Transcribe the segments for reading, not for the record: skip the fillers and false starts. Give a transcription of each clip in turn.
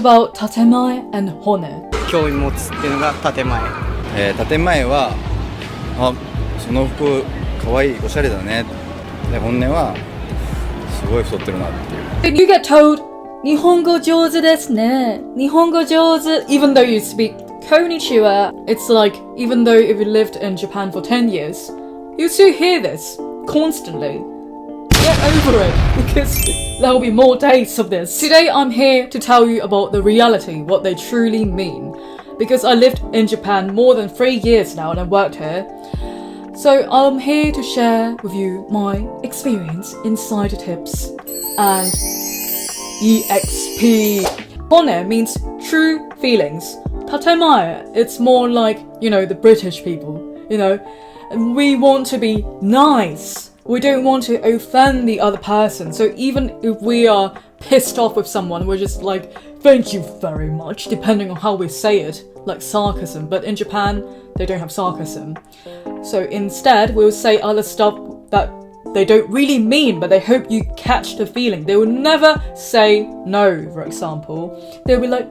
about Tatemae and Honne. 興味持つっていうのが建前。建前はその服可愛いおしゃれだね。で本音はすごい太ってるなっていう。You get told 日本語上手ですね。日本語上手 even though you speak konnichiwa, it's like even though if you lived in Japan for 10 years, you still hear this constantly. Get over it, because there will be more days of this. Today I'm here to tell you about the reality, what they truly mean. Because I lived in Japan more than 3 years now and I worked here. So I'm here to share with you my experience, insider tips, and EXP. Honne means true feelings. Tatemae, it's more like, the British people, and we want to be nice. We don't want to offend the other person. So even if we are pissed off with someone, we're just like, thank you very much, depending on how we say it, like sarcasm. But in Japan, they don't have sarcasm. So instead, we'll say other stuff that they don't really mean, but they hope you catch the feeling. They will never say no, for example. They'll be like,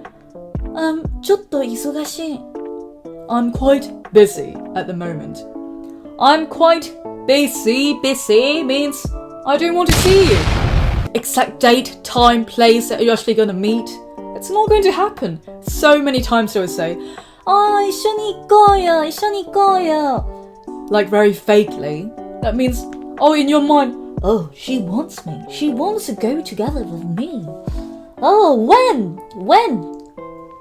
ちょっと忙しい. I'm quite busy at the moment. I'm quite busy. Busy means I don't want to see you. Exact date, time, place that you're actually going to meet. It's not going to happen. So many times they will say, 一緒に行こうよ, 一緒に行こうよ. Like very vaguely. That means, in your mind, she wants me. She wants to go together with me. When?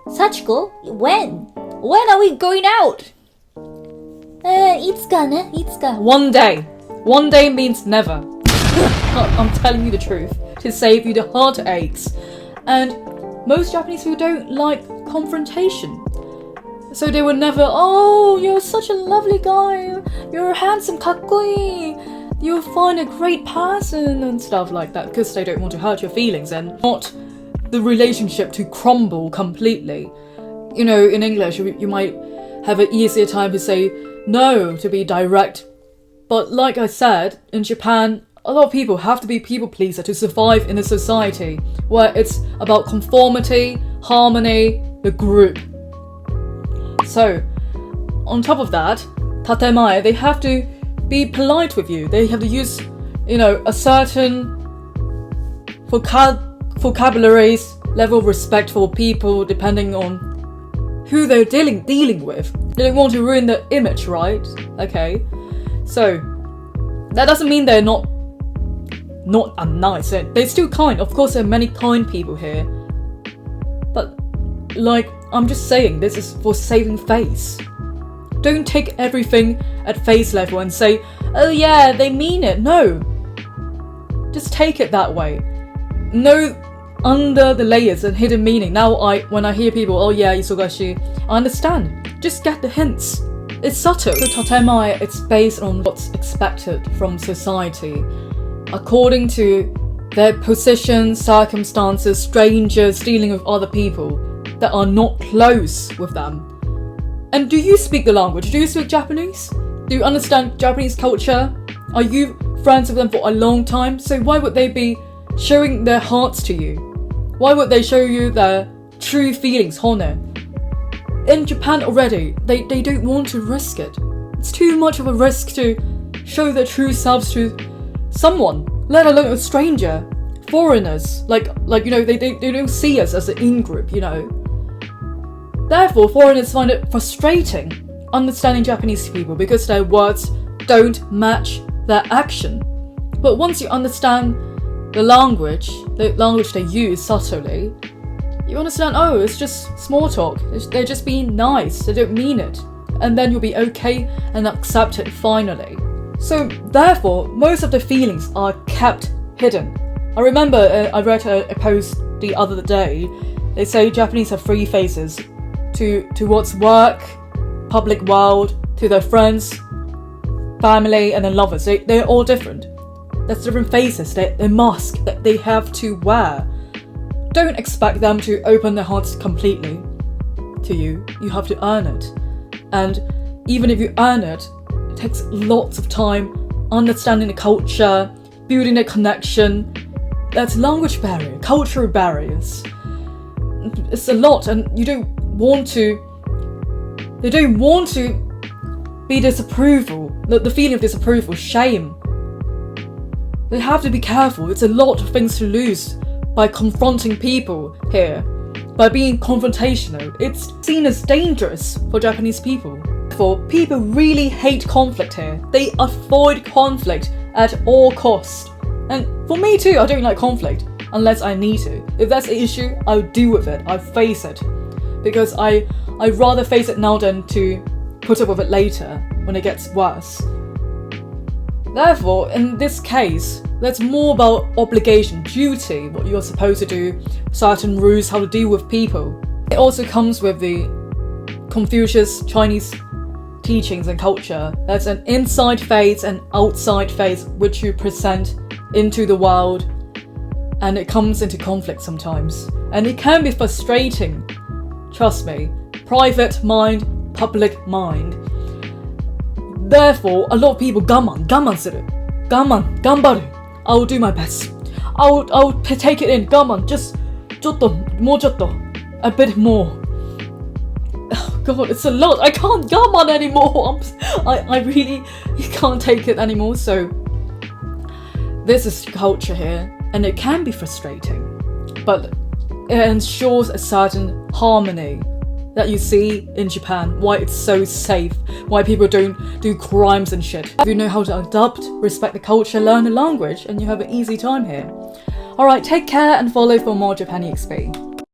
Sachiko, when? When are we going out? いつかね, いつか. One day. One day means never. I'm telling you the truth to save you the heartaches. And most Japanese people don't like confrontation. So they would never, you're such a lovely guy. You're handsome, かっこいい. You'll find a great person and stuff like that because they don't want to hurt your feelings and not the relationship to crumble completely. In English, you might have an easier time to say no, to be direct. But like I said, in Japan, a lot of people have to be people pleaser to survive in a society where it's about conformity, harmony, the group. So, on top of that, Tatemae, they have to be polite with you. They have to use, a certain vocabularies, level of respect for people, depending on who they're dealing with. They don't want to ruin their image, right? Okay. So, that doesn't mean they're not unnice. They're still kind. Of course, there are many kind people here. But, I'm just saying, this is for saving face. Don't take everything at face level and say, oh yeah, they mean it. No. Just take it that way. No under the layers and hidden meaning. Now when I hear people, oh yeah, isogashi, I understand. Just get the hints. It's subtle. So Tatemae, it's based on what's expected from society. According to their position, circumstances, strangers dealing with other people that are not close with them. And do you speak the language? Do you speak Japanese? Do you understand Japanese culture? Are you friends with them for a long time? So why would they be showing their hearts to you? Why would they show you their true feelings, honne? In Japan already, they don't want to risk it. It's too much of a risk to show their true selves to someone, let alone a stranger. Foreigners, they don't see us as an in-group, Therefore, foreigners find it frustrating understanding Japanese people because their words don't match their action. But once you understand the language they use subtly, you understand, it's just small talk. They're just being nice. They don't mean it. And then you'll be okay and accept it finally. So therefore, most of the feelings are kept hidden. I remember I read a post the other day. They say Japanese have 3 phases. Towards work, public world, to their friends, family, and then lovers. They're all different. There's different phases. They're masks that they have to wear. Don't expect them to open their hearts completely to you. You have to earn it. And even if you earn it, it takes lots of time understanding the culture, building a connection. That's language barrier, cultural barriers. it's a lot, and you don't want to be disapproval, the feeling of disapproval, shame. They have to be careful. It's a lot of things to lose by confronting people here. By being confrontational, it's seen as dangerous for Japanese people. Therefore, people really hate conflict here. They avoid conflict at all costs. And for me too, I don't like conflict unless I need to. If that's an issue, I'll deal with it. I'll face it. Because I'd rather face it now than to put up with it later when it gets worse. Therefore, in this case, that's more about obligation, duty, what you're supposed to do, certain rules, how to deal with people. It also comes with the Confucius Chinese teachings and culture. There's an inside phase and outside phase which you present into the world, and it comes into conflict sometimes. And it can be frustrating, trust me. Private mind, public mind. Therefore, a lot of people gamman suru. Gambaru. I'll do my best. I'll take it in. Gamman. Just, a bit more. Oh God, it's a lot. I can't gamman anymore. I really can't take it anymore. So, this is culture here, and it can be frustrating, but it ensures a certain harmony that you see in Japan, why it's so safe, why people don't do crimes and shit. If you know how to adapt, respect the culture, learn the language, and you have an easy time here. Alright, take care and follow for more Japan XP.